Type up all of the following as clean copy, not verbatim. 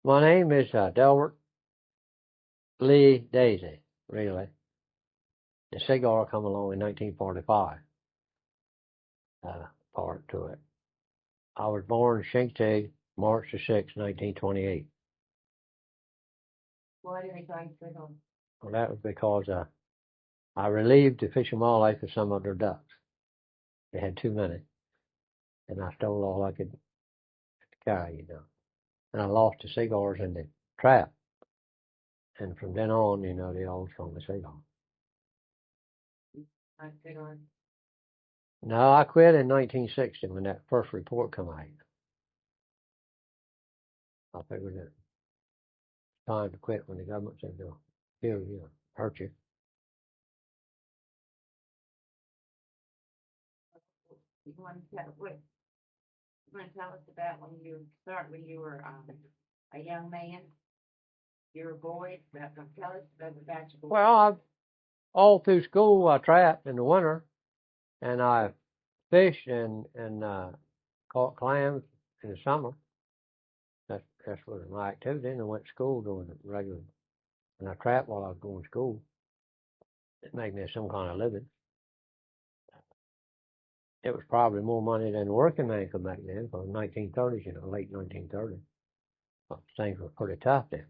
My name is Delbert Lee Daisey, really. The Cigar come along in 1945, part to it. I was born in Chincoteague, March the 6th, 1928. Why did they try to Cigar? Well, that was because I relieved the Fish and Wildlife of some of their ducks. They had too many, and I stole all I could carry, And I lost the cigars in the trap. And from then on, they always called me Cigar. Cigar. No, I quit in 1960 when that first report come out. I figured it time to quit when the government said they'll kill you, hurt you. You want to tell us about when you were a young man? You were a boy. Tell us about your boy. Well, all through school I trapped in the winter, and I fished and caught clams in the summer. That's was my activity, and I went to school doing it regularly. And I trapped while I was going to school. It made me some kind of living. It was probably more money than a working man could make then, for the 1930s, late 1930s. Well, things were pretty tough then.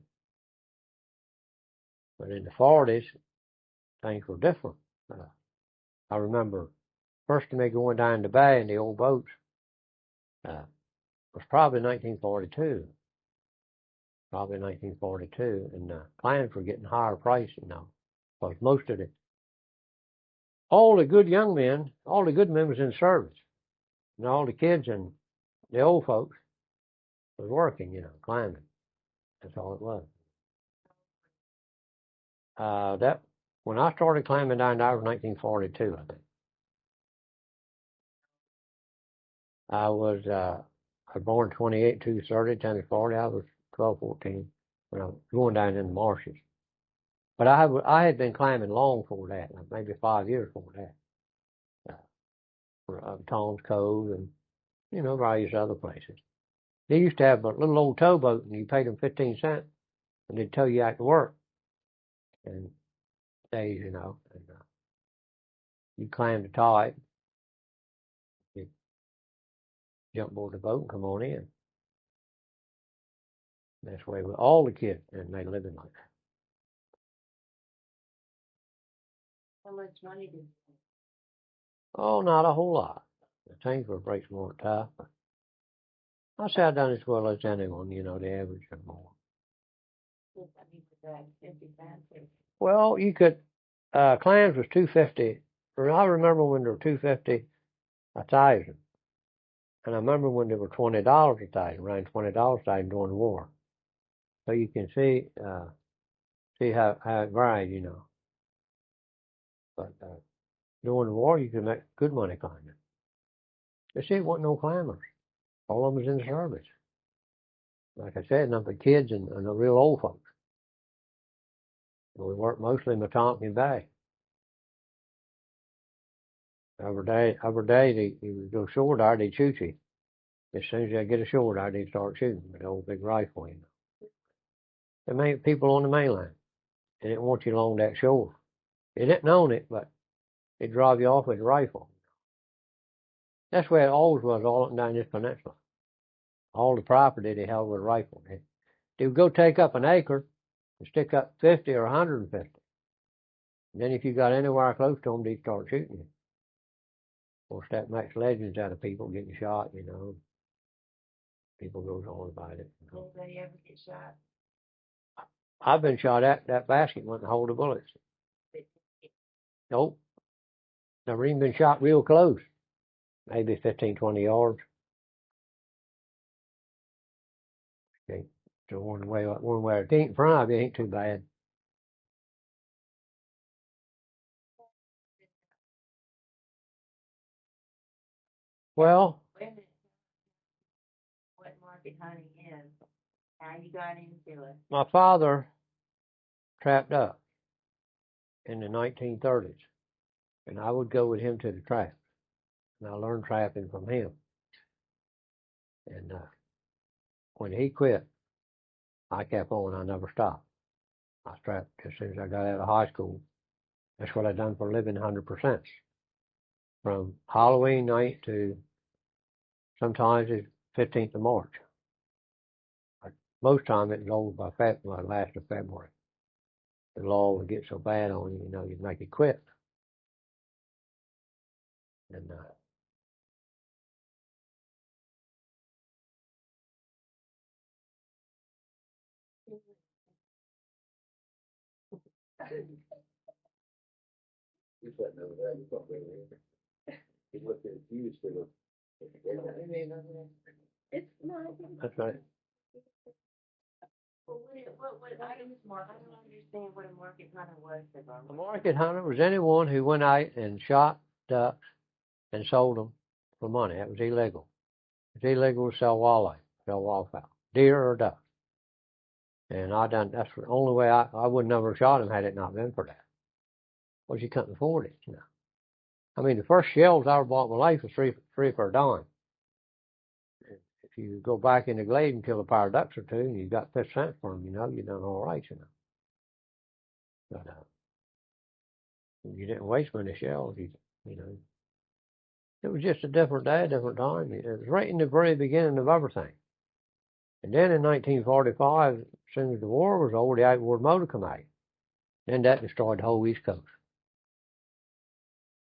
But in the 40s, things were different. I remember first to me going down the bay in the old boats was probably 1942. Probably 1942, and clams were getting higher price, because most of all the good young men, all the good men was in service, and all the kids and the old folks was working, climbing. That's all it was. That when I started climbing down there was 1942, I think. I was born 28, 230, 10 to 40. I was 12, 14 when I was going down in the marshes. But I had been climbing long before that, like maybe 5 years before that. Tom's Cove and, various other places. They used to have a little old towboat, and you paid them 15 cents, and they'd tow you out to work. And days, and you climb the tide, you jump aboard the boat and come on in. That's the way with all the kids, and they living like that. How much money did you make? Oh, not a whole lot. The things were breaks more tough. But I say I done as well as anyone, the average or more. Well, you could, clams was $2.50. I remember when they were $2.50 a thousand. And I remember when they were $20 a thousand, around $20 a thousand during the war. So you can see how it varied, But during the war, you could make good money climbing. You see, it wasn't no climbers. All of them was in the service. Like I said, nothing but kids and the real old folks. We worked mostly in Metonkin Bay. Every day you would go shore there, they'd shoot you. As soon as they get ashore there, they'd start shooting with the old big rifle, The main people on the mainland. They didn't want you along that shore. They didn't own it, but they'd drive you off with a rifle. That's where it always was, all up and down this peninsula. All the property they held with a rifle. They would go take up an acre and stick up 50 or 150. And then if you got anywhere close to them, they'd start shooting you. Of course, that makes legends out of people getting shot, People goes on about it. Did anybody ever get shot? I've been shot at. That basket wouldn't hold the bullets. Nope. Never even been shot real close. Maybe 15, 20 yards. Okay. So one way it ain't in front of you ain't too bad. Well, what market hunting is, how you got into it. My father trapped up in the 1930s, and I would go with him to the traps, and I learned trapping from him. And when he quit, I kept on. I never stopped. I strapped as soon as I got out of high school. That's what I done for a living, 100%. From Halloween night to sometimes it's 15th of March. Most time it was over by last of February. The law would get so bad on you, you'd make it quit. And you said no, that you thought he looked at you still. It's not. That's right. I don't understand what a market hunter was. A market hunter was anyone who went out and shot ducks and sold them for money. That was illegal. It's illegal to sell wildlife, sell wildfowl, deer or duck. And that's the only way I would never have shot him had it not been for that. Well, you couldn't afford it, I mean, the first shells I ever bought in my life was three for a dime. If you go back in the glade and kill a pair of ducks or two and you got 50 cents for them, you've done all right, But you didn't waste many shells, It was just a different day, a different time. It was right in the very beginning of everything. And then in 1945, as soon as the war was over, the outboard motor came out. Then that destroyed the whole East Coast.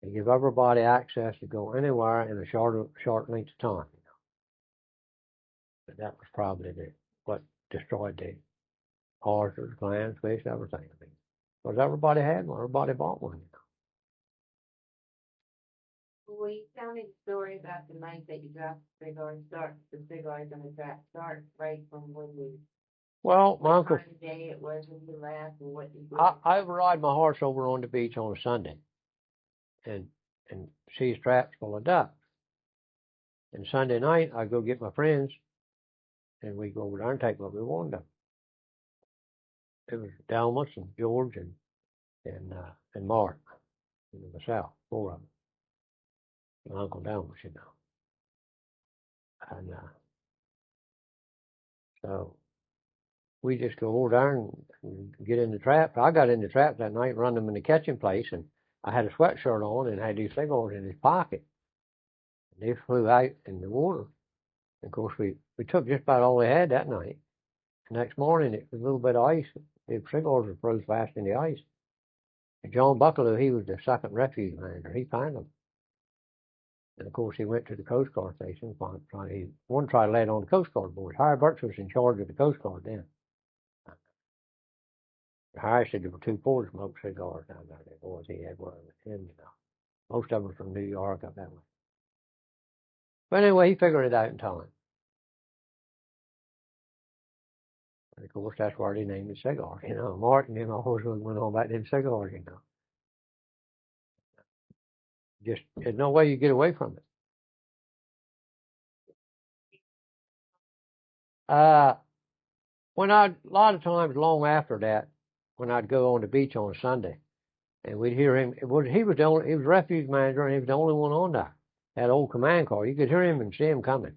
They give everybody access to go anywhere in a short length of time. But that was probably what destroyed the oysters, clams, fish, everything. Because everybody had one, everybody bought one. Well, you tell me the story about the night that you got the cigars on the track start right from when you. Well, my uncle. What day it was when you left and what you did. I ride my horse over on the beach on a Sunday, and see traps full of ducks. And Sunday night, I go get my friends, and we go over there and take what we wanted. It was Delbert and George and Mark, and myself, 4 of them. My Uncle Delbert, And so we just go over there and get in the trap. I got in the trap that night, run them in the catching place, and I had a sweatshirt on and had these cigars in his pocket. And they flew out in the water. And of course, we took just about all they had that night. The next morning, it was a little bit of ice. The cigars were froze fast in the ice. And John Buckaloo, he was the second refuge manager. He found them. And of course, he went to the Coast Guard station. He wanted to try to lay it on the Coast Guard board. Harry Birch was in charge of the Coast Guard then. Harry said there were 2 Porter smoked cigars down there. The boys he had were with him, Most of them from New York up that way. But anyway, he figured it out in time. And of course, that's why they named it Cigar. Martin, always went on about them cigars, Just, there's no way you get away from it. A lot of times long after that, when I'd go on the beach on a Sunday, and we'd hear him, he was refuge manager, and he was the only one on there. That old command car, you could hear him and see him coming.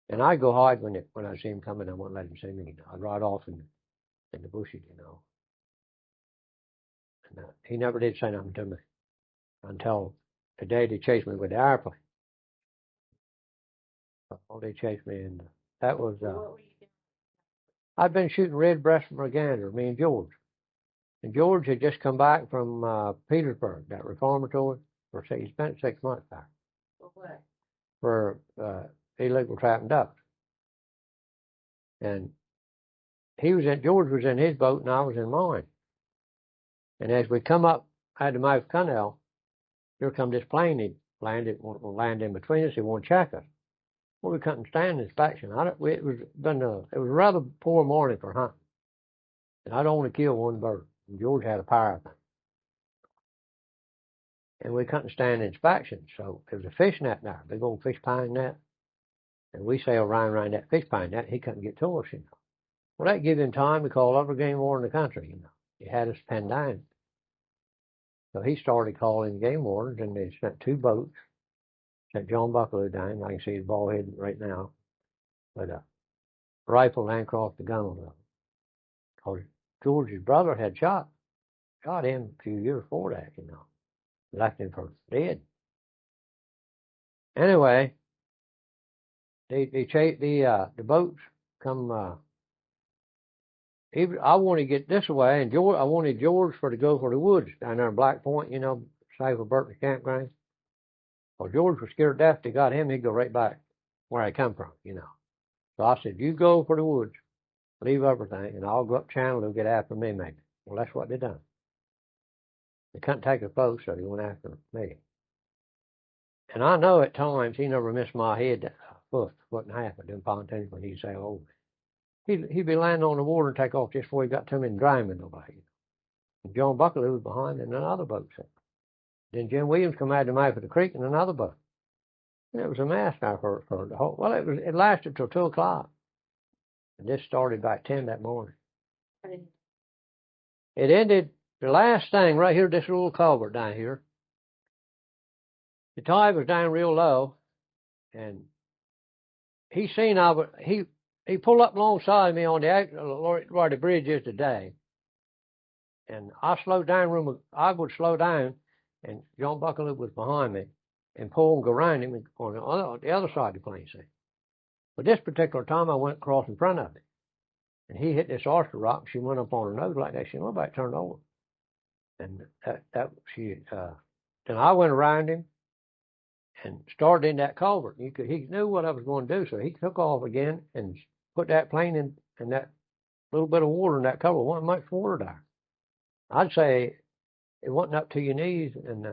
And I'd go hide when I see him coming. I wouldn't let him see me. I'd ride off in the bushes, And he never did say nothing to me until the day they chased me with the airplane. They chased me, and that was. I'd been shooting red breast mergander, me and George. And George had just come back from Petersburg, that reformatory. He spent 6 months there. For what? For illegal trapping ducks. And George was in his boat and I was in mine. And as we come up out the mouth canal, here come this plane. He landed in between us. He wanted to check us. Well, we couldn't stand inspection. It was a rather poor morning for hunting. And I'd only killed 1 bird. And George had a pair of them. And we couldn't stand inspection. So there was a fish net there, big old fish pine net. And we sailed around that fish pine net. He couldn't get to us, Well, that gave him time to call every game warden in the country, He had us pinned down. So he started calling game wardens, and they sent 2 boats. Sent John Buckaloo down. I can see his bald head right now. But rifle ran across the gun on them. 'Cause George's brother had shot him a few years before that, left him for dead. Anyway, the boats come. I wanted to get this way, and I wanted George to go for the woods down there in Black Point, south of Burton's campground. Well, George was scared to death. They got him, he'd go right back where I come from, So I said, you go for the woods, leave everything, and I'll go up channel. They'll get after me, maybe. Well, that's what they done. They couldn't take the boat, so they went after me. And I know at times he never missed my head a foot and a half of them pontoons when he'd sail over. He'd be landing on the water and take off just before he got to me and drown me nobody. And John Buckley was behind in another boat. Then Jim Williams come out of the mouth of the creek in another boat. And it was a mess now for the whole. Well, it lasted till 2 o'clock. And this started about 10 that morning. It ended, the last thing right here, this little culvert down here. The tide was down real low, and he seen he pulled up alongside of me on where the bridge is today. And I slowed down, I would slow down, and John Buckley was behind me, and pull and go around him on the other side of the plane, see. But this particular time, I went across in front of him, and he hit this oyster rock, and she went up on her nose like that. She went back, turned over. And then I went around him and started in that culvert. He knew what I was going to do, so he took off again and put that plane in that little bit of water in that culvert. Wasn't much water there. I'd say it wasn't up to your knees, and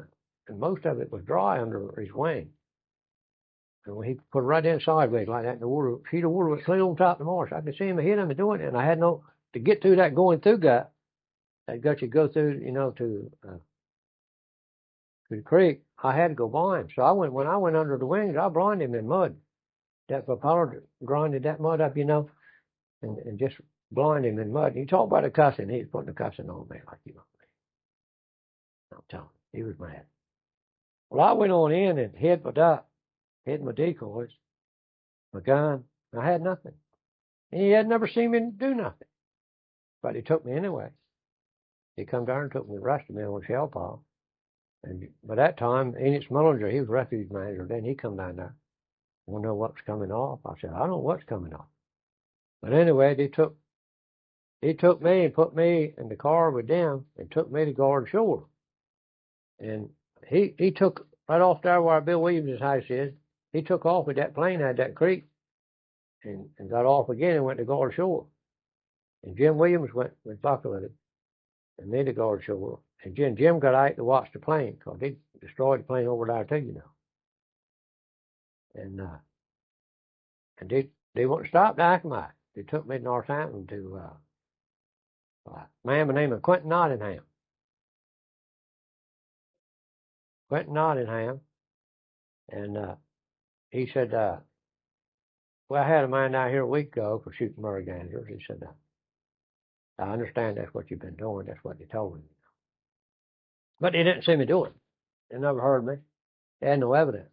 most of it was dry under his wing. And when he put it right in sideways like that, and the water, sheet of water was clean on top of the marsh. I could see him hit him and doing it, and I had to get through that going through gut. That gut you go through, to the creek. I had to go by him. So when I went under the wings, I blinded him in mud. That propeller grinded that mud up, and just blinded him in mud. And you talk about the cussing. He was putting the cussing on me like I'm telling you, he was mad. Well, I went on in and hid my decoys, my gun. I had nothing. And he had never seen me do nothing. But he took me anyway. He come down and took me, arrested me on shell pile. And by that time, Enid Smillinger, he was refuge manager. Then he come down there. Want to know what's coming off? I said, I don't know what's coming off. But anyway, he took me and put me in the car with them and took me to guard shore. And he took right off there where Bill Williams' house is. He took off with that plane out of that creek and got off again and went to guard shore. And Jim Williams went with Buckley and me to guard shore. And Jim got out to watch the plane because he destroyed the plane over there too, And they wouldn't stop the Acomite. They took me to Northampton to a man by the name of Quentin Nottingham. And he said, well, I had a man down here a week ago for shooting merganders. He said, I understand that's what you've been doing. That's what they told me. But they didn't see me do it. They never heard me. They had no evidence.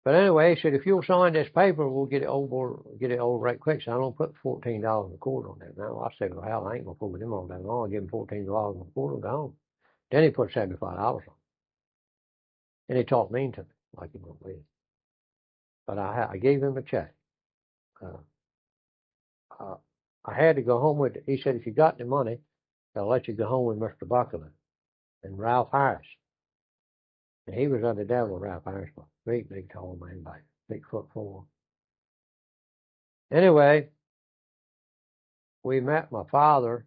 But anyway, he said, if you'll sign this paper, we'll get it over right quick. So I don't put $14 a quart on that. Now, I said, well, hell, I ain't going to fool with them all day long. I'll give him $14 a quart and go home. Then he put $75 on it. And he talked mean to me, like he won't believe. But I gave him a check. I had to go home with it. He said, if you got the money, they'll let you go home with Mr. Buckley and Ralph Harris. And he was of the devil, Ralph Harris, big tall man, like 6'4". Anyway, we met my father.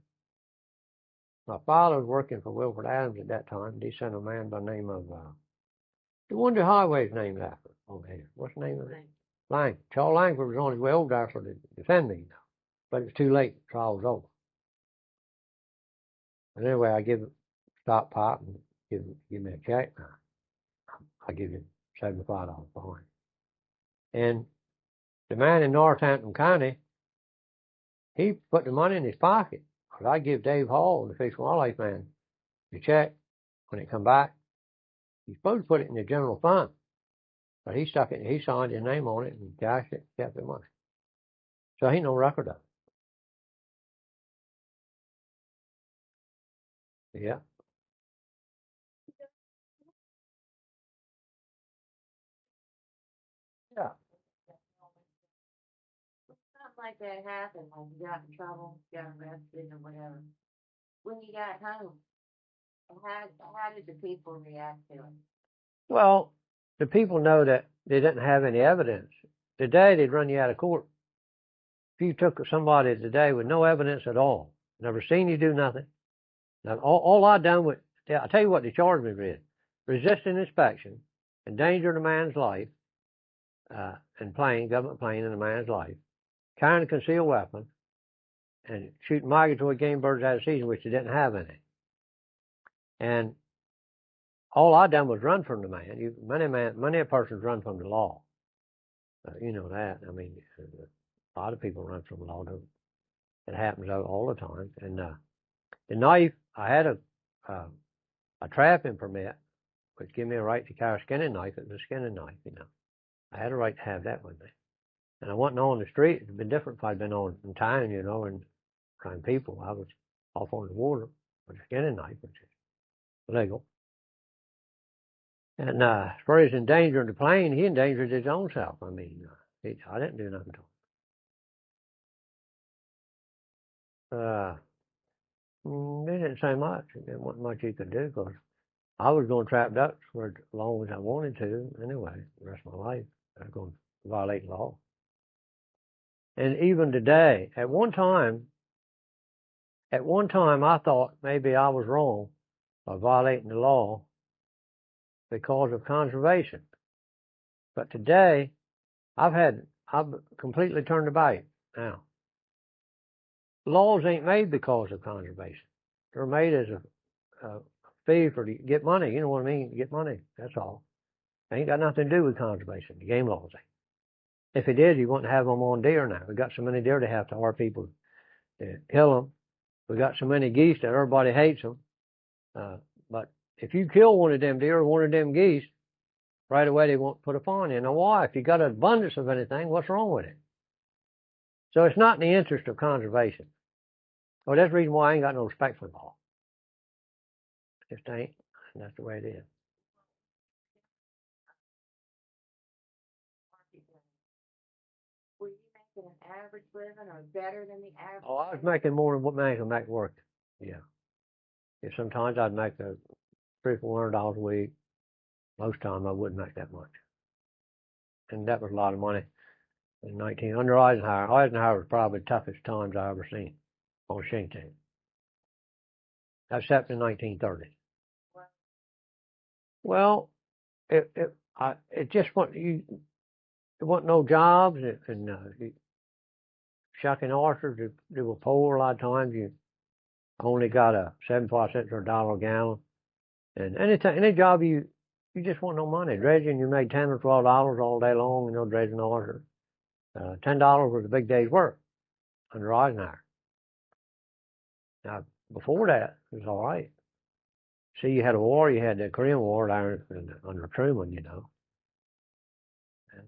My father was working for Wilford Adams at that time. He sent a man by the name of, the one the highway's named after over here. What's the name of it? Langford. Charles Langford was on his way over there for to defend me, but it was too late. The trial was over. But anyway, I give him a stop pipe and give me a check. I give him $75 for him. And the man in Northampton County, he put the money in his pocket. But I give Dave Hall, the fish and wildlife man, the check when it come back. He's supposed to put it in the general fund. But he stuck it, he signed his name on it and cashed it, kept the money. So ain't no record of it. Yeah. Yeah. Something like that happened, like you got in trouble, got arrested or whatever. When you got home, how did the people react to it? Well, the people know that they didn't have any evidence. Today, they'd run you out of court. If you took somebody today with no evidence at all, never seen you do nothing. Now, all I done with, I'll tell you what they charged me with: resisting inspection, endangering a man's life, and government playing in a man's life, carrying a concealed weapon, and shooting migratory game birds out of season, which they didn't have any. And all I done was run from the man. Many a person's run from the law. You know that. I mean, a lot of people run from the law. It happens all the time. And the knife, I had a trapping permit, which gave me a right to carry a skinning knife. It was a skinning knife, you know. I had a right to have that with me. And I wasn't on the street. It'd been different if I'd been on in town, you know, and trying people. I was off on the water with a skinning knife, which is legal. And as far as endangering the plane, he endangered his own self. I mean, I didn't do nothing to him. They didn't say much. There wasn't much he could do because I was going to trap ducks for as long as I wanted to anyway, the rest of my life. I was going to violate law. And even today, at one time, I thought maybe I was wrong by violating the law because of conservation. But today, I've completely turned about it now. Laws ain't made because of conservation. They're made as a fee to get money. You know what I mean? Get money. That's all. They ain't got nothing to do with conservation. The game laws ain't. If it did, you wouldn't have them on deer now. We got so many deer to have to our people to kill them. We got so many geese that everybody hates them. But if you kill one of them deer or one of them geese, right away they won't put a fine in. Now why? If you got an abundance of anything, what's wrong with it? So it's not in the interest of conservation. Well, that's the reason why I ain't got no respect for law. It just ain't. And that's the way it is. Were you making an average living or better than the average? Oh, I was making more than what man can make work. Yeah. Sometimes I'd make $300-400 a week. Most time I wouldn't make that much. And that was a lot of money. Under Eisenhower. Eisenhower was probably the toughest times I ever seen on Chincoteague. Except in 1930. Well, it just it wasn't no jobs, and shucking oysters. They were poor a lot of times. You only got a 75 cents or $1 a gallon, and any job you just want no money. Dredging, you made $10 or $12 all day long, you know, dredging oysters. $10 was a big day's work under Eisenhower. Now, before that, it was all right. See, you had a war. You had the Korean War there under Truman, you know. And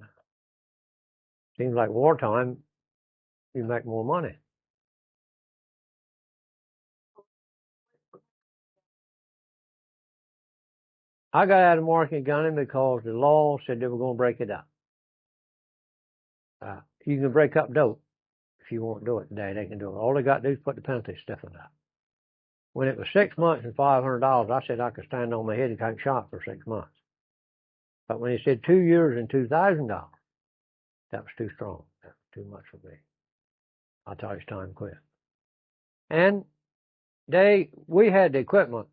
seems like wartime, you make more money. I got out of market gunning because the law said they were going to break it up. You can break up dope if you want to do it today. They can do it. All they got to do is put the penalty stuff in that. When it was 6 months and $500, I said I could stand on my head and take shot for 6 months. But when he said 2 years and $2,000, that was too strong. That was too much for me. I thought it's time to quit. And we had the equipment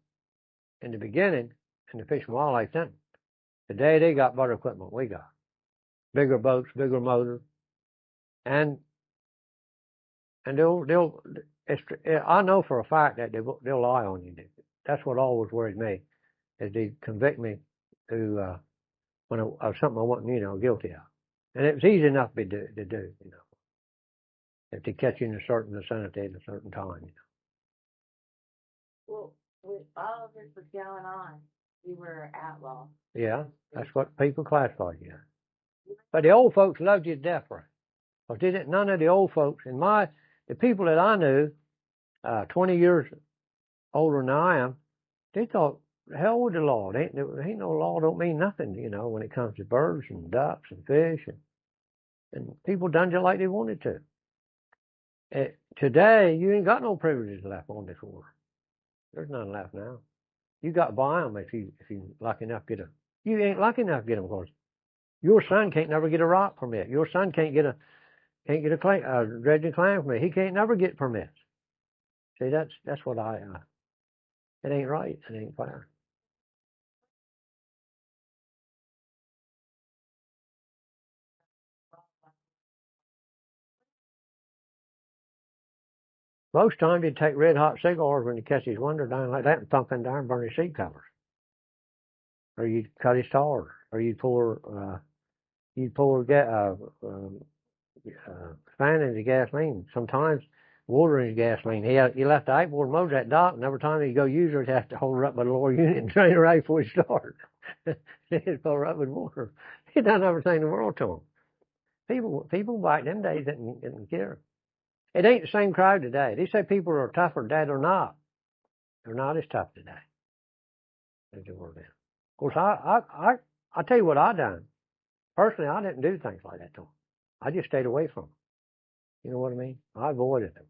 in the beginning in the Fish and Wildlife Center. Today they got better equipment we got. Bigger boats, bigger motors. And I know for a fact that they'll lie on you. That's what always worried me, is they convict me of something I wasn't, you know, guilty of. And it was easy enough to do, you know, if they catch you in a certain vicinity at a certain time, you know. Well, with all of this was going on, you were outlaw. Yeah, that's what people classified you as. But the old folks loved you to death for it. Because none of the old folks, the people that I knew, 20 years older than I am, They thought, the hell with the law. Ain't no law don't mean nothing, you know, when it comes to birds and ducks and fish and people done just like they wanted to. Today, you ain't got no privileges left on this world. There's none left now. You got to buy them if you lucky enough to get them. You ain't lucky enough to get them because your son can't never get a rock permit. Your son can't get a dredging clam permit. He can't never get permits. See, that's what it ain't right. It ain't fair. Most times he'd take red hot cigars when he catch his window down like that and thump them down and burn his seat covers. Or you'd cut his tires. Or you'd pour fan in his gasoline. Sometimes water in his gasoline. He left the 8-board motor at dock, and every time he'd go use it, he'd have to hold her up by the lower unit and drain her out before he started. He'd fill her up with water. He done everything in the world to him. People back them days didn't care. It ain't the same crowd today. They say people are tougher today. They're not. They're not as tough today as they were then. Of course, I tell you what I done. Personally, I didn't do things like that to them. I just stayed away from them. You know what I mean? I avoided them.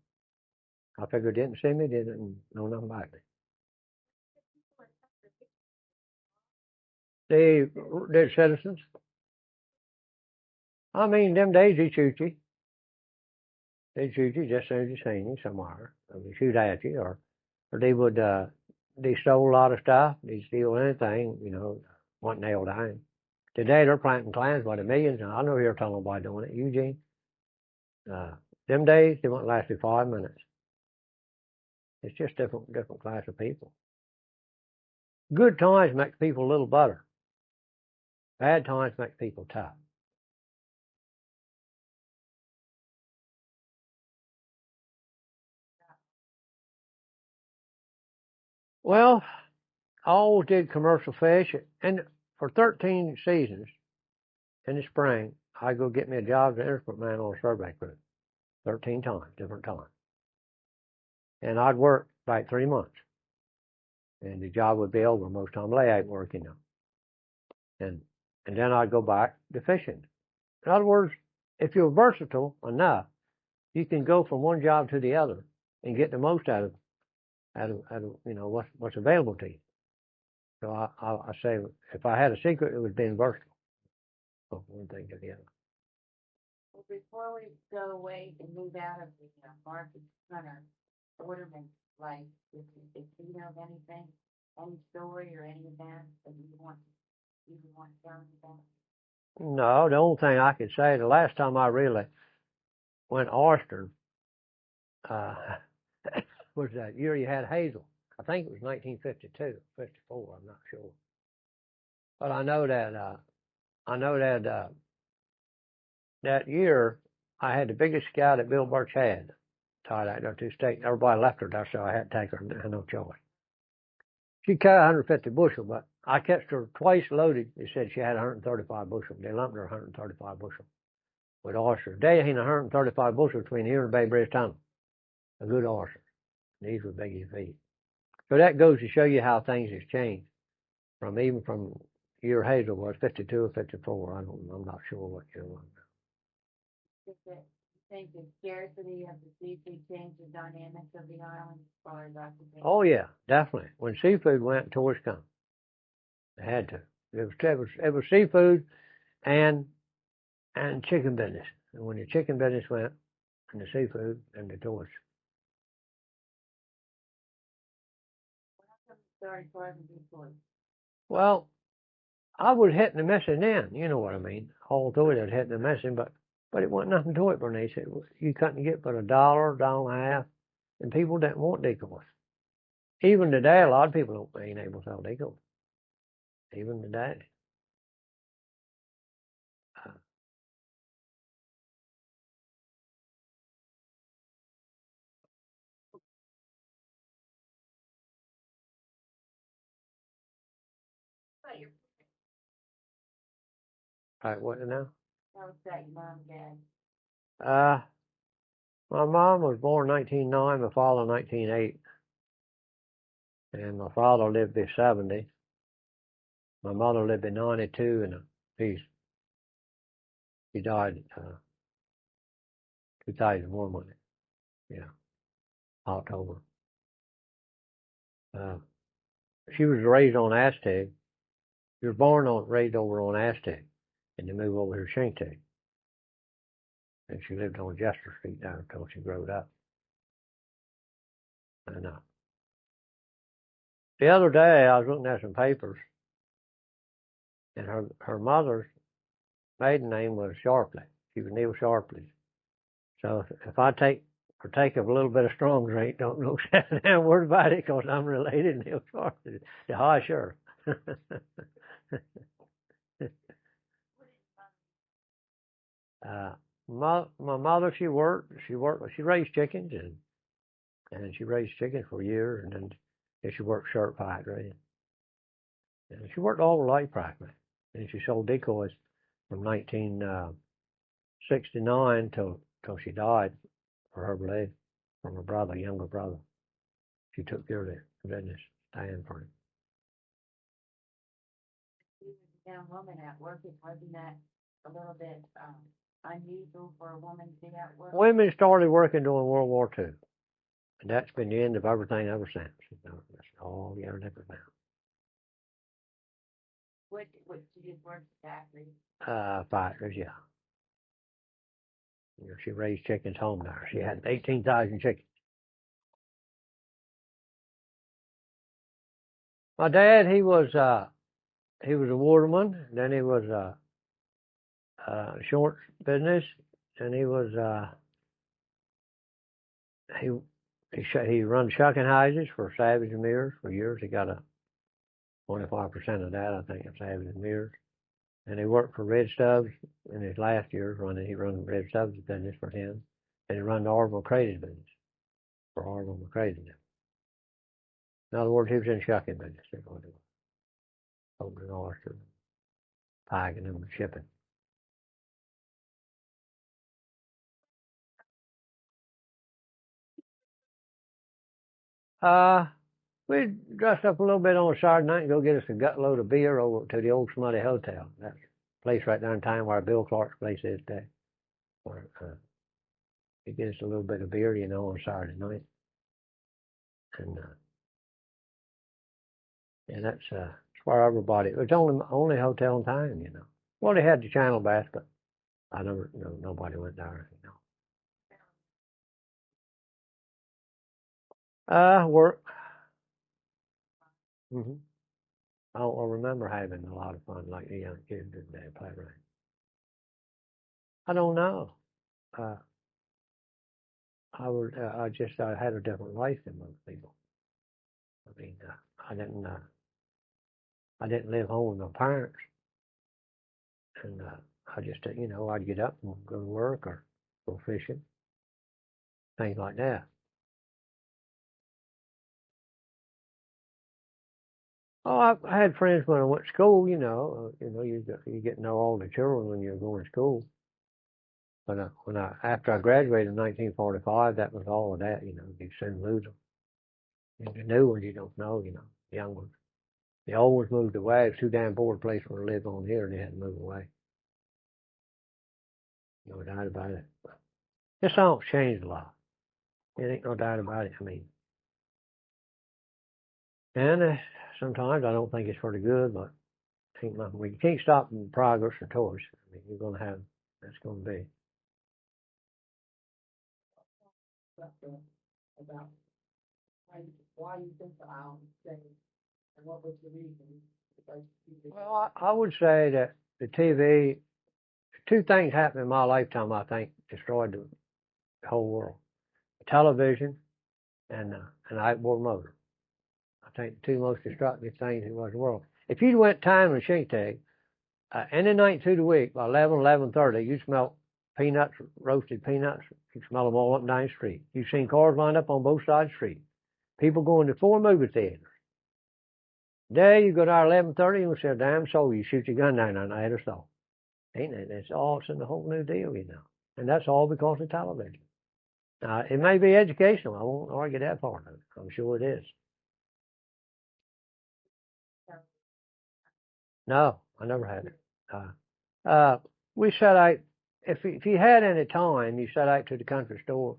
I figured they didn't see me, they didn't know nothing about me. They're citizens. I mean, them days they shoot you. They shoot you just as soon as you seen you somewhere. I mean, shoot at you, or they would, they stole a lot of stuff. They steal anything, you know, want nailed down. Today they're planting clams by the millions, and I know you're telling nobody doing it. Eugene, them days they won't last you 5 minutes. It's just different class of people. Good times make people a little better. Bad times make people tough. Well, I always did commercial fish, and for 13 seasons in the spring, I go get me a job as an instrument man on a survey crew. 13 times, different times. And I'd work like 3 months. And the job would be over most time, layout work, you know. And then I'd go back to fishing. In other words, if you're versatile enough, you can go from one job to the other and get the most out of you know what's available to you. So I say if I had a secret, it was being versatile. From one thing to the other. Well, before we go away and move out of the market center, ornament, like if you know of anything, any story or any event that you want to tell me about? No, the only thing I could say, the last time I really went oyster was that year you had Hazel. I think it was 1952, 54. I'm not sure, but I know that that year I had the biggest scow that Bill Birch had tied out there to stake. Everybody left her there, so I had to take her. I had no choice. She carried 150 bushel, but I catched her twice loaded. They said she had 135 bushel. They lumped her 135 bushel with oysters. They ain't 135 bushel between here and Bay Bridge Tunnel. A good oyster. These were big as feet. So that goes to show you how things has changed even from year Hazel was 52 or 54. I'm not sure what year was. Just that you think the scarcity of the seafood changed the dynamics of the island as far as occupation? Oh yeah, definitely. When seafood went, tourists come. They had to. It was seafood and chicken business. And when the chicken business went, and the seafood and the tourists. Started carving before. Well, I was hitting and missing then. You know what I mean. All through it, I was hitting and missing, but it wasn't nothing to it, Bernice. You couldn't get but $1, $1.50, and people didn't want decoys. Even today, a lot of people ain't able to sell decoys. Even today. Right, what now? How was that, your mom and dad? My mom was born 1909, my father 1908. And my father lived to be 70. My mother lived to be 92, and she died 2001, wasn't it? Yeah, October. She was raised on Aztec. She was raised over on Aztec, and then moved over to Chincoteague. And she lived on Jester Street there until she grew up. And the other day, I was looking at some papers, and her mother's maiden name was Sharpley. She was Neil Sharpley. So if I partake of a little bit of strong drink, don't look down word about it, because I'm related to Neil Sharpley. Yeah, sure. My mother, she raised chickens, and she raised chickens for years, and then she worked shirt factory, and she worked all her life practically, and she sold decoys from 1969 till she died for her belief, from her younger brother. She took care of the business, stand for him. She was a young woman at work. Wasn't that a little bit unusual for a woman to be at work? Women started working during World War II, and that's been the end of everything ever since. That's all you ever found. What she just worked at factory? Factories, yeah. She raised chickens home there. She had 18,000 chickens. My dad, he was a waterman. Then he was short business, and he was he run shucking houses for Savage and Mears for years. He got 25% of that, I think, of Savage and Mears. And he worked for Red Stubbs in his last years. He run Red Stubbs business for him, and he run the Orville Crated business for Orville McCraden. In other words, he was in shucking business. Opening oysters, packing them, and shipping. We dressed up a little bit on a Saturday night and go get us a gutload of beer over to the old Smutty Hotel. That's a place right down in town where Bill Clark's place is today. We get us a little bit of beer, on Saturday night. And that's where everybody. It was only hotel in town, Well, they had the Channel Bass, but I never, nobody went there, Work. Mm-hmm. I don't remember having a lot of fun like the young kids did today play around. I don't know. I had a different life than most people. I mean, I didn't live home with my parents, and I just, I'd get up and go to work or go fishing, things like that. Oh, I had friends when I went to school. You get to know all the children when you're going to school. But after I graduated in 1945, that was all of that. You soon lose them. And the new ones you don't know. The young ones. The old ones moved away. It's too damn bored place to live on here, and they had to move away. No doubt about it. This song's changed a lot. There ain't no doubt about it. I mean, and sometimes I don't think it's for the good, but you can't stop progress or toys. I mean, you're going to have, that's going to be. About why you think the album changed, and what was the reason? Well, I would say that the TV, two things happened in my lifetime, I think, destroyed the whole world. Television and an outboard motor. I think the two most destructive things in the world. If you'd went time in Chincoteague, any night through the week, by 11:30, you smell peanuts, roasted peanuts. You smell them all up and down the street. You've seen cars lined up on both sides of the street. People going to 4 movie theaters. There you go there 11:30 and say, damn soul, you shoot your gun down on the head or so. Ain't it? It's a whole new deal, And that's all because of television. It may be educational. I won't argue that part of it. I'm sure it is. No, I never had it. We sat out, if you had any time, you sat out to the country store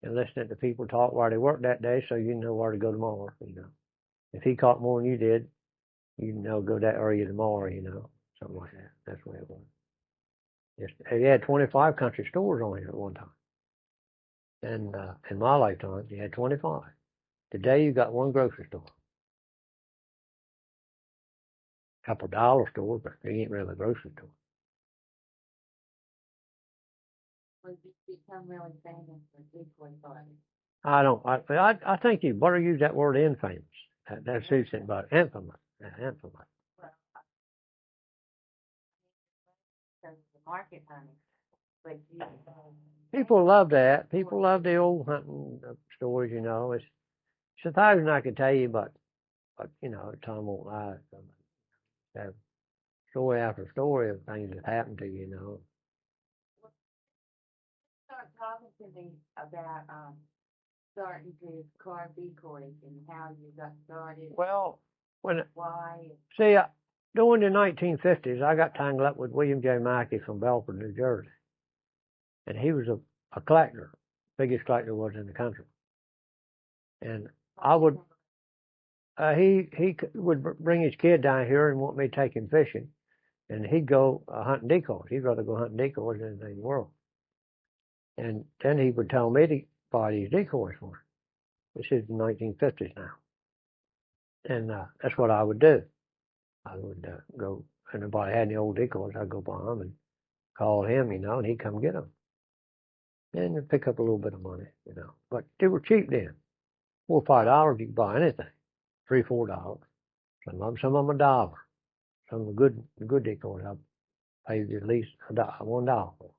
and listened to people talk while they worked that day so you know where to go tomorrow, you know. If he caught more than you did, you know, go that area tomorrow, you know, something like that. That's the way it was. He had 25 country stores on here at one time. And in my lifetime, you had 25. Today, you got one grocery store. A couple of dollar stores, but they ain't really a grocery store. Would you become really famous for decoy parties? I think you better use that word infamous. That suits it, but infamous. Infamous. Well, because the market honey, but you. People love that. People love the old hunting stories, you know. It's a thousand I could tell you, but you know, time won't lie. So have story after story of things that happened to you, you know. Start talking to me about starting to carve decoys and how you got started. Well, Why? See, during the 1950s, I got tangled up with William J. Mackey from Delbert, New Jersey, and he was a collector, biggest collector was in the country. And I would, he would bring his kid down here and want me to take him fishing, and he'd go hunting decoys. He'd rather go hunting decoys than anything in the world. And then he would tell me to buy these decoys for him. This is the 1950s now, and that's what I would do. I would go, and if I had any old decoys, I'd go buy them and call him, you know, and he'd come get them. And pick up a little bit of money, you know. But they were cheap then. $4 or $5 you could buy anything. $3 or $4. Some of them $1. Some of the good decoys I paid at least $1 for.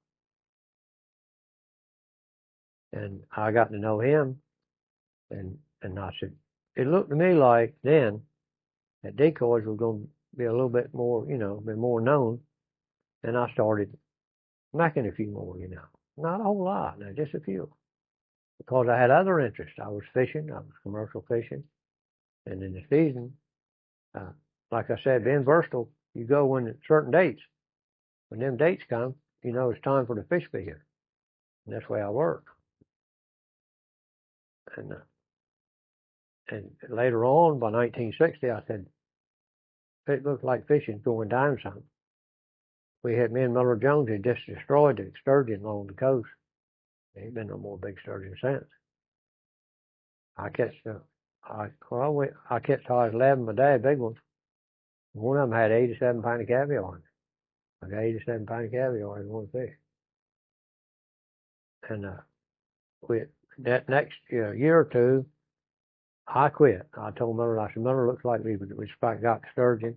And I got to know him, and I said, it looked to me like then that decoys were going to be a little bit more, you know, be more known. And I started making a few more, you know. Not a whole lot, no, just a few. Because I had other interests. I was fishing, I was commercial fishing. And in the season, like I said, being versatile, you go when at certain dates. When them dates come, you know it's time for the fish to be here. And that's the way I work. And later on, by 1960, I said, it looked like fishing's going down some. Me and Miller Jones had just destroyed the sturgeon along the coast. There ain't been no more big sturgeon since. I catch I catch size 11 a day, big ones. One of them had 87 pounds of caviar in it. I got 87 pounds of caviar in one fish. And that next year or two, I quit. I told Miller, I said, Miller, looks like we got sturgeon,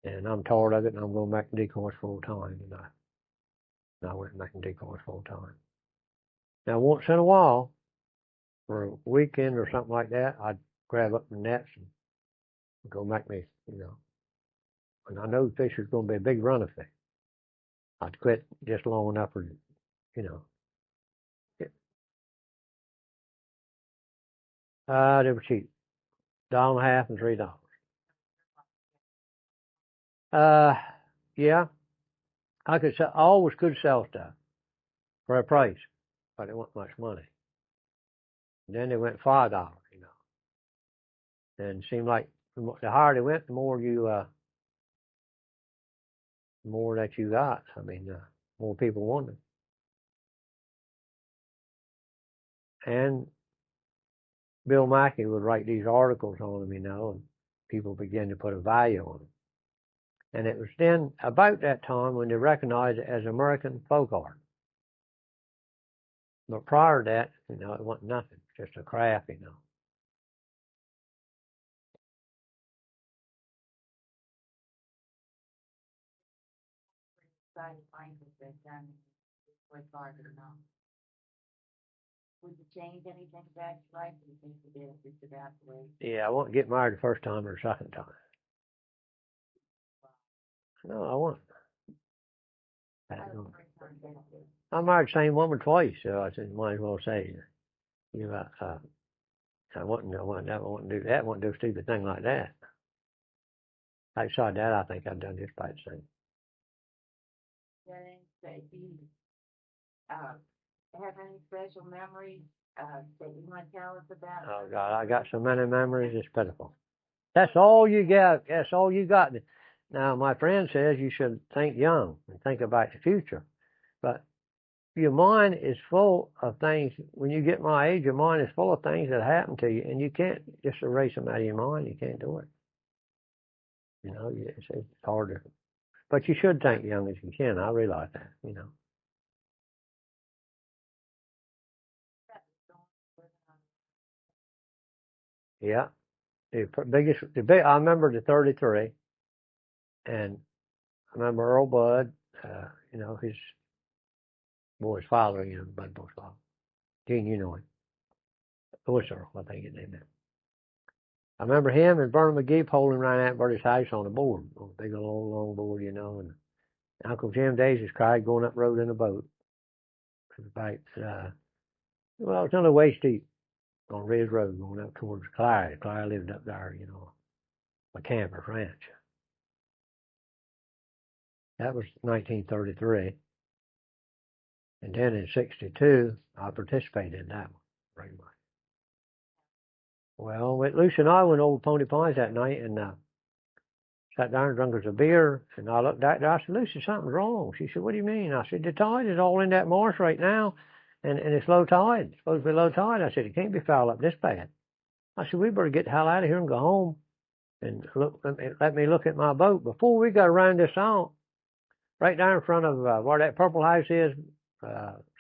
and I'm tired of it, and I'm going to make decoys full time. And I went making decoys full time. Now, once in a while, for a weekend or something like that, I'd grab up the nets and go make me, you know. And I know fish was going to be a big run of fish. I'd quit just long enough for, you know. They were cheap. $1.50 and $3. Yeah, I always could sell stuff for a price, but it wasn't much money. And then they went $5, you know. And it seemed like the higher they went, the more that you got. I mean, more people wanted. And Bill Mackey would write these articles on them, you know, and people began to put a value on them. And it was then about that time when they recognized it as American folk art. But prior to that, you know, it wasn't nothing, just a craft, you know. Would you change anything about your life? Do you think you did just about the way? Yeah, I wouldn't get married the first time or the second time. No, I wouldn't. I married the same woman twice, so I said, might as well say, you know, I wouldn't do that. I wouldn't do a stupid thing like that. Outside that, I think I've done just about the same. That you have any special memories that you want to tell us about? Oh God, I got so many memories, it's pitiful. That's all you got. That's all you got. Now, my friend says you should think young and think about the future, but your mind is full of things. When you get my age, your mind is full of things that happen to you, and you can't just erase them out of your mind. You can't do it. You know, it's harder. But you should think young as you can. I realize that, you know. Yeah. I remember the 33, and I remember Earl Bud, you know, his boy's father, you know, Bud Boy's father. Gene, you know him. Louis Earl, I think his name is. I remember him and Vernon McGee polling around Aunt Bertie's house on a board, on a big long board, you know, and Uncle Jim Daisey's cried going up road in a boat. It was about, well, it's only waist deep on Ridge Road going up towards Clary. Clary lived up there, you know, a camper's ranch. That was 1933. And then in 62, I participated in that one very much. Well, Lucy and I went over Pony Pines that night and sat down and drank us a beer. And I looked at her. I said, Lucy, something's wrong. She said, what do you mean? I said, the tide is all in that marsh right now, and it's low tide. It's supposed to be low tide. I said, it can't be fouled up this bad. I said, we better get the hell out of here and go home and let me look at my boat. Before we got around this song, right down in front of where that purple house is,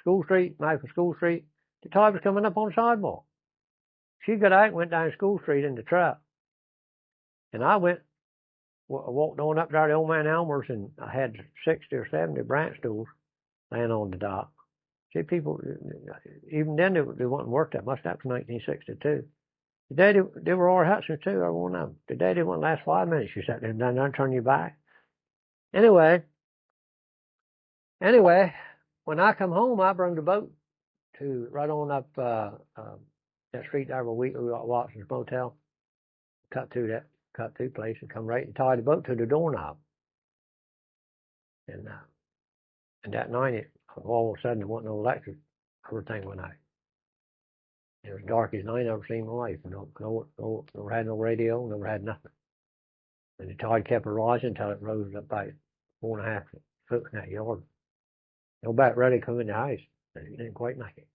School Street, Michael School Street, the tide was coming up on the sidewalk. She got out and went down School Street in the truck. And I walked on up there to old man Elmer's, and I had 60 or 70 branch stools laying on the dock. See, people, even then, they wouldn't work that much. That was 1962. Today, they were our Hudsons too, every one of them. Today, they wouldn't last 5 minutes. You sat there and down there and turn your back. Anyway, when I come home, I bring the boat to right on up that street there where we got Watson's Motel. Cut through place and come right and tie the boat to the doorknob. And that night, all of a sudden, there wasn't no electric. Everything went out. It was dark as night I've ever seen in my life. Never had no radio, never had nothing. And the tide kept rising until it rose up by 4.5 foot in that yard. Nobody ready to come in the house. It didn't quite make it.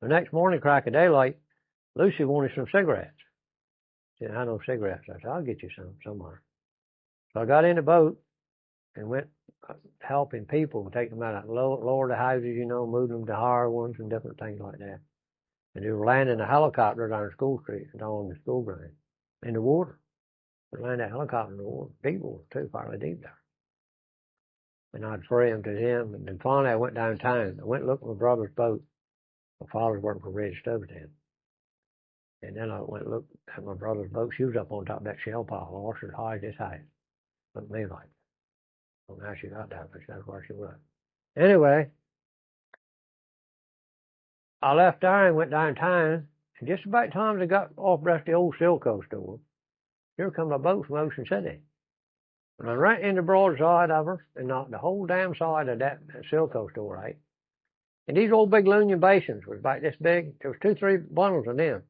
The next morning, crack of daylight, Lucy wanted some cigarettes. She said, I know cigarettes. I said, I'll get you some somewhere. So I got in the boat and went helping people, take them out of lower the houses, you know, moving them to higher ones and different things like that. And they were landing a helicopter down School Street, down the school ground, in the water. They landed a helicopter in the water, deep water too, fairly deep there. And I'd fray them to him, and then finally I went downtown. I went and looked at my brother's boat. My father's working for Red Stove then. And then I went and looked at my brother's boat. She was up on top of that shell pile, horse as high as this height. Looked at me like, well, now she got that, but that's where she was. Anyway, I left there and went downtown, and just about time I got off the old Silco store, here come a boat from Ocean City. And I right in the broadside of her, and knocked the whole damn side of that Silco store, right? And these old big Lunan basins was about this big. There was 2-3 bundles of them.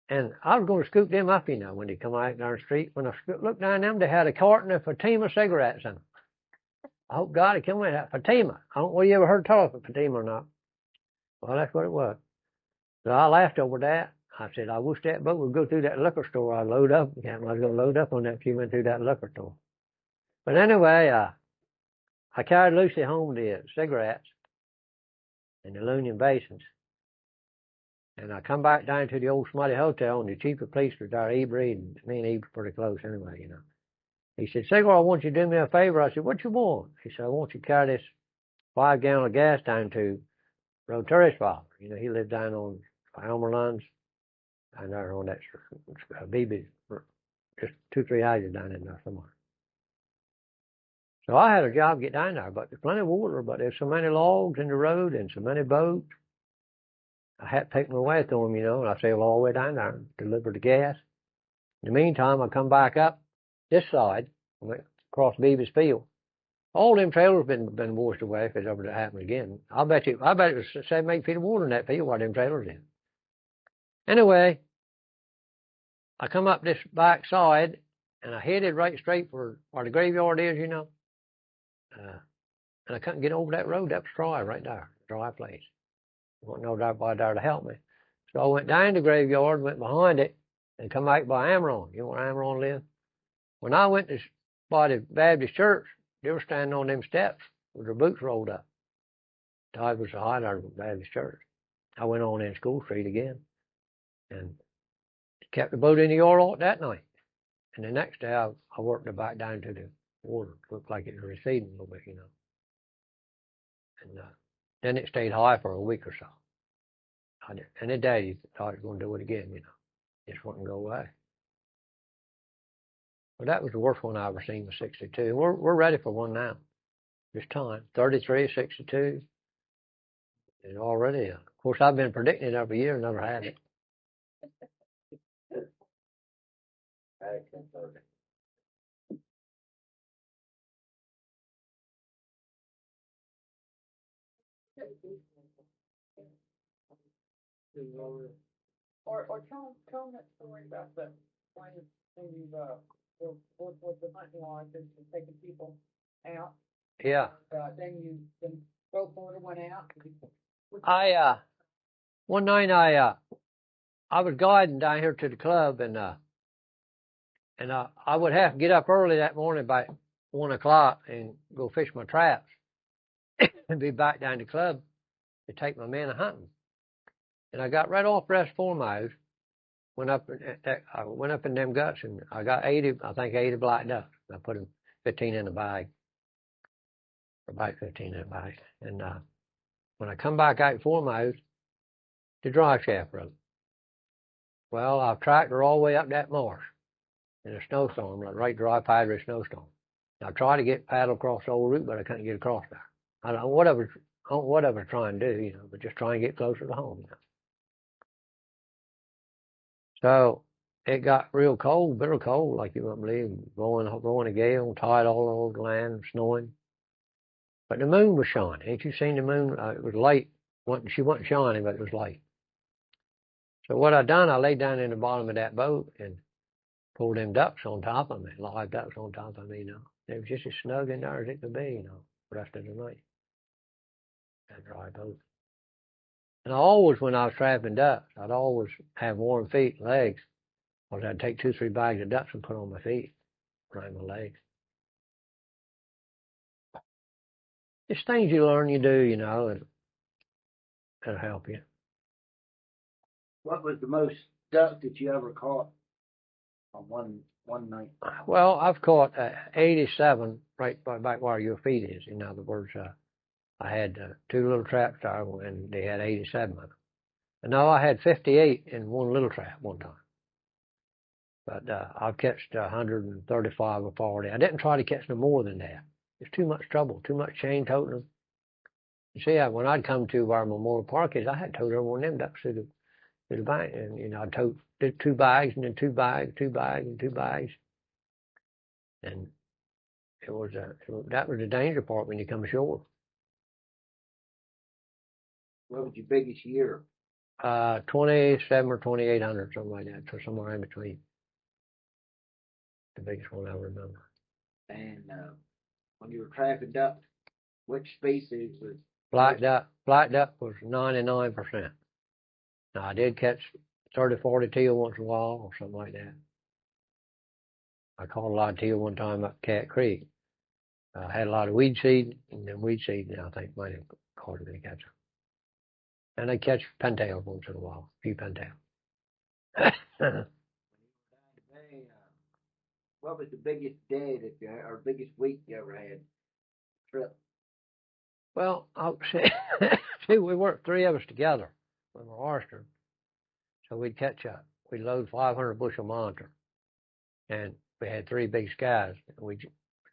And I was going to scoop them up, you know, when they come out down the street. When I looked down them, they had a carton of Fatima cigarettes in them. I hope God it come with that. Fatima. I don't know whether you ever heard tell of Fatima or not. Well, that's what it was. So I laughed over that. I said, I wish that boat would go through that liquor store. I'd load up. I was going to load up on that if you went through that liquor store. But anyway, I carried Lucy home the cigarettes in the Lunan basins. And I come back down to the old Smutty Hotel, and the chief of police was there, Ebry, and me and Ebry pretty close anyway, you know. He said, Cigar, I want you to do me a favor. I said, what you want? He said, I want you to carry this 5-gallon of gas down to notorious father. You know, he lived down on Elmerlund's, down there on that BB, just 2-3 houses down in there somewhere. So I had a job to get down there, but there's plenty of water, but there's so many logs in the road and so many boats. I had to take my way through them, you know, and I sailed all the way down there and delivered the gas. In the meantime, I come back up this side, went across Beavis Field. All them trailers been washed away if it ever happened again. I bet it was 7, 8 feet of water in that field while them trailers in. Anyway, I come up this back side and I headed right straight for where the graveyard is, you know. And I couldn't get over that road. That was dry right there, dry place. There wasn't nobody there to help me. So I went down the graveyard, went behind it, and come back by Amaron. You know where Amaron lives? When I went to by the Baptist church, they were standing on them steps with their boots rolled up. Tide was the height of the Baptist church. I went on in School Street again and kept the boat in the yard all that night. And the next day I worked it back down to the water. It looked like it was receding a little bit, you know. And then it stayed high for a week or so. And the daddy thought he was going to do it again, you know. Just wouldn't go away. But that was the worst one I ever seen, was 62. We're ready for one now. This time. 33, 62. And already, of course, I've been predicting it every year and never had it. Or tell them that story about the when you've worked with the hunting lodge and taking people out. Yeah. Then both order went out. One night I was guiding down here to the club and I would have to get up early that morning by 1 o'clock and go fish my traps and be back down to the club to take my men a hunting. And I got right off Rest 4 miles, I went up in them guts and I got 80 black ducks. I put them 15 in a bag, or about 15 in a bag. And when I come back out 4 miles, the drive shaft broke. Well, I've tracked her all the way up that marsh in a snowstorm, like right dry powdery snowstorm. I tried to get paddle across the old route, but I couldn't get across there. I don't know what I was trying to do, you know, but just try and get closer to home, you know. So it got real cold, bitter cold, like you wouldn't believe, blowing a gale, tide all over the land, snowing. But the moon was shining. Ain't you seen the moon? It was light. She wasn't shining, but it was light. So what I done, I laid down in the bottom of that boat and pulled them ducks on top of me, live ducks on top of me, you know. It was just as snug in there as it could be, you know, the rest of the night. That dry boat. And I always, when I was trapping ducks, I'd always have warm feet and legs. Or I'd take 2, 3 bags of ducks and put on my feet, around my legs. It's things you learn, you do, you know, that'll help you. What was the most duck that you ever caught on one night? Well, I've caught 87 right back where your feet is. In other words, I had 2 little traps there, and they had 87 of them. And now I had 58 in one little trap one time. But I've catched 135 or 40. I didn't try to catch no more than that. It's too much trouble, too much chain toting them. You see, when I'd come to where Memorial Park is, I had towed every one of them ducks to the bank, and you know, I did 2 bags and then 2 bags, 2 bags and 2 bags, and that was the danger part when you come ashore. What was your biggest year? 27 or 2,800, something like that, so somewhere in between. The biggest one I remember. And when you were trapping ducks, which species was? Black duck was 99%. Now I did catch 30, 40 teal once in a while or something like that. I caught a lot of teal one time up Cat Creek. I had a lot of weed seed, and then weed seed now I think might have caught me to catch them. And I catch pintails once in a while, a few pintails. What was the biggest day that you had, or biggest week you ever had? Trip. Well, see, we worked 3 of us together when we were oyster. So we'd load 500 bushel monitor, and we had 3 big skies.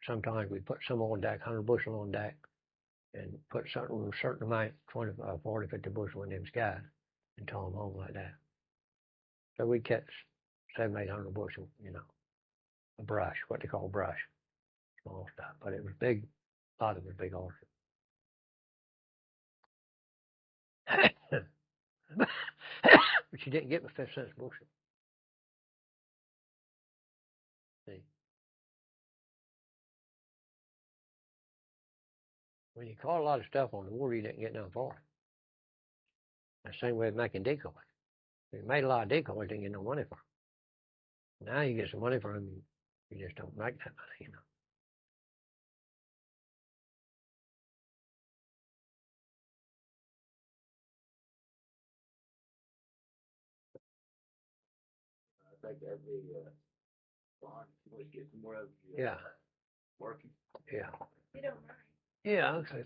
Sometimes we'd put some on deck, 100 bushel on deck, and put a certain amount, 20, 40, 50 bushel in them skies, and tow them home like that. So we'd catch 700-800 bushel, a brush, what they call brush, small stuff. But it was big, a lot of it was big orchard. But you didn't get my 5 cents bushel. See? When you caught a lot of stuff on the water, you didn't get nothing for it. The same way with making decoys. If you made a lot of decoys, you didn't get no money for them. Now you get some money for them, you just don't make that money, I think every farm always gets more of Yeah. working. Yeah. You don't mind. Yeah, okay.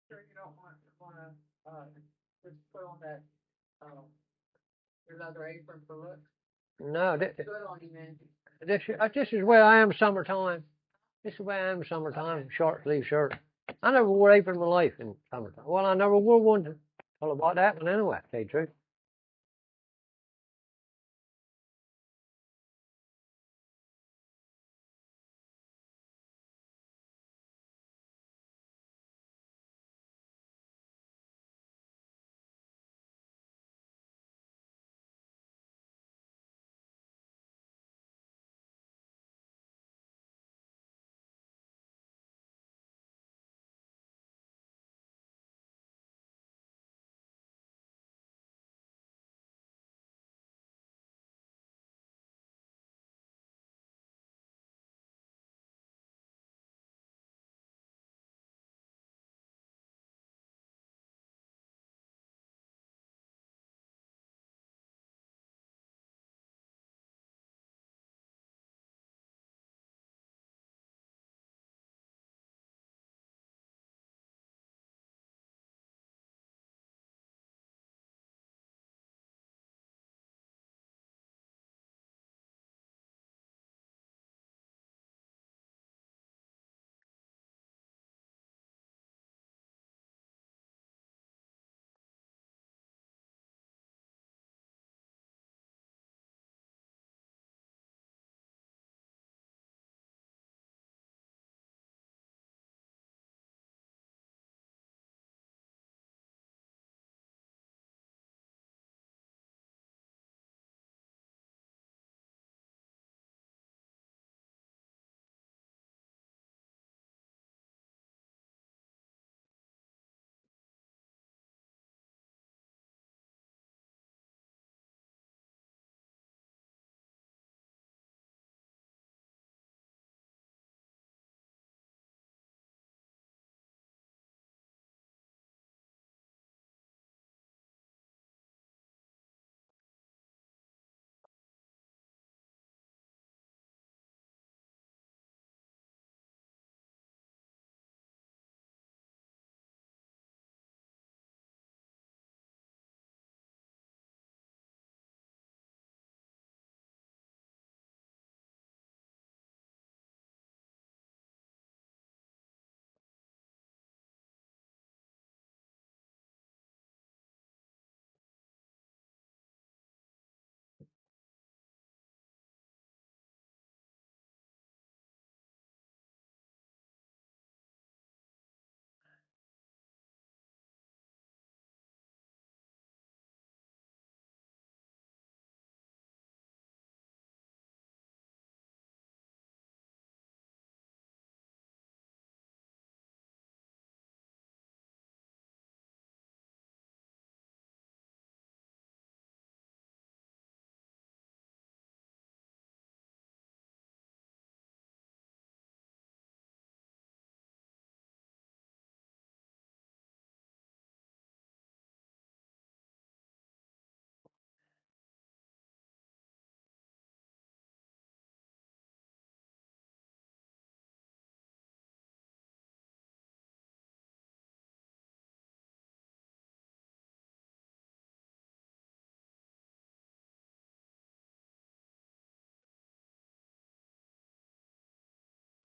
Sure you don't wanna, just put on that, your leather apron for looks. No, Good on you, man. this is where I am summertime. This is where I am summertime, short sleeve shirt. I never wore an apron in my life in summertime. Well, I never wore one until I bought that one anyway, to tell you the truth.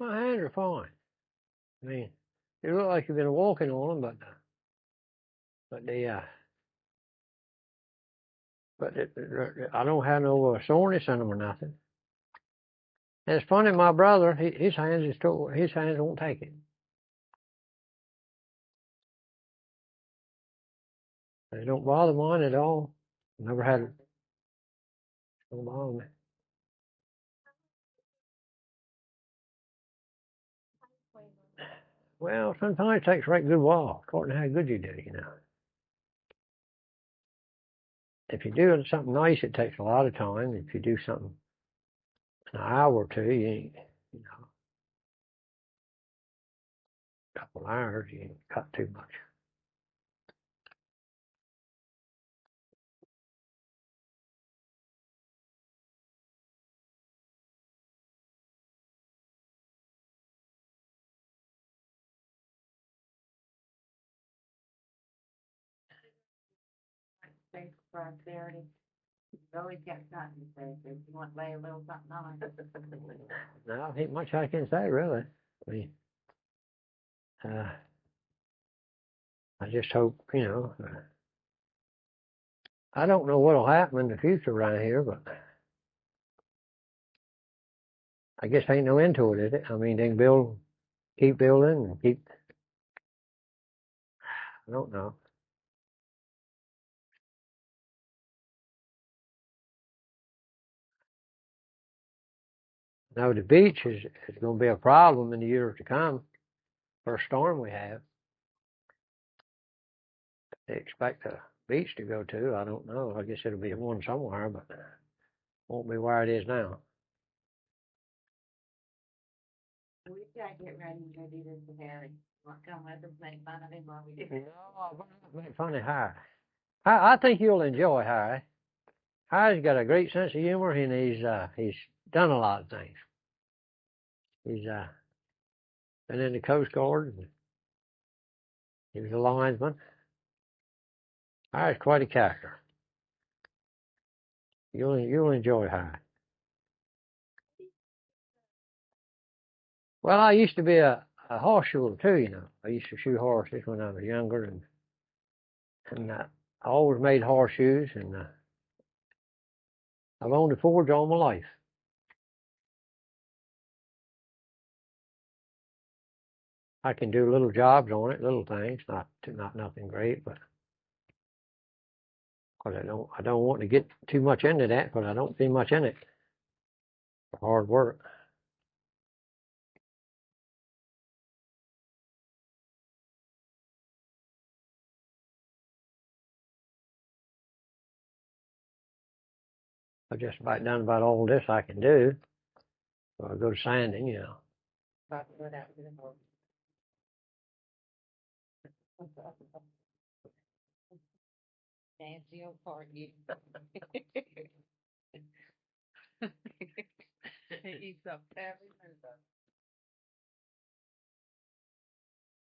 My hands are fine. I mean, you look like you've been walking on them, but the But I don't have no soreness in them or nothing. And it's funny, my brother, his hands won't take it. They don't bother mine at all. Never had it. Don't bother me. Well, sometimes it takes a right good while, according to how good you do, you know. If you do something nice, it takes a lot of time. If you do something in an hour or two, you ain't, you know, a couple hours, you ain't cut too much. Thanks for prosperity. You always got something to say, so if you want to lay a little something on. No, ain't much I can say, really. I mean, I just hope, you know, I don't know what'll happen in the future around here, but I guess ain't no end to it, is it? I mean, they can keep building and keep, I don't know. Now, the beach is going to be a problem in the years to come. First storm we have. They expect a beach to go to. I don't know. I guess it'll be one somewhere, but won't be where it is now. We gotta get ready to go do this with Harry. Want to come with us, make fun of him while we do it? No, I wouldn't make fun of Harry. I think you'll enjoy Harry. Harry's got a great sense of humor, and he's done a lot of things. He's been in the Coast Guard. And he was a linesman. Harry's quite a character. You'll enjoy Harry. Well, I used to be a horseshoer too, you know. I used to shoot horses when I was younger, and I always made horseshoes, and I've owned a forge all my life. I can do little jobs on it, little things, not nothing great, but cause I don't want to get too much into that, because I don't see much in it. For hard work. I've just about done about all this I can do. So I go to sanding, you know. About to go out to the boat. Nancy will part you. He eats up every minute of it.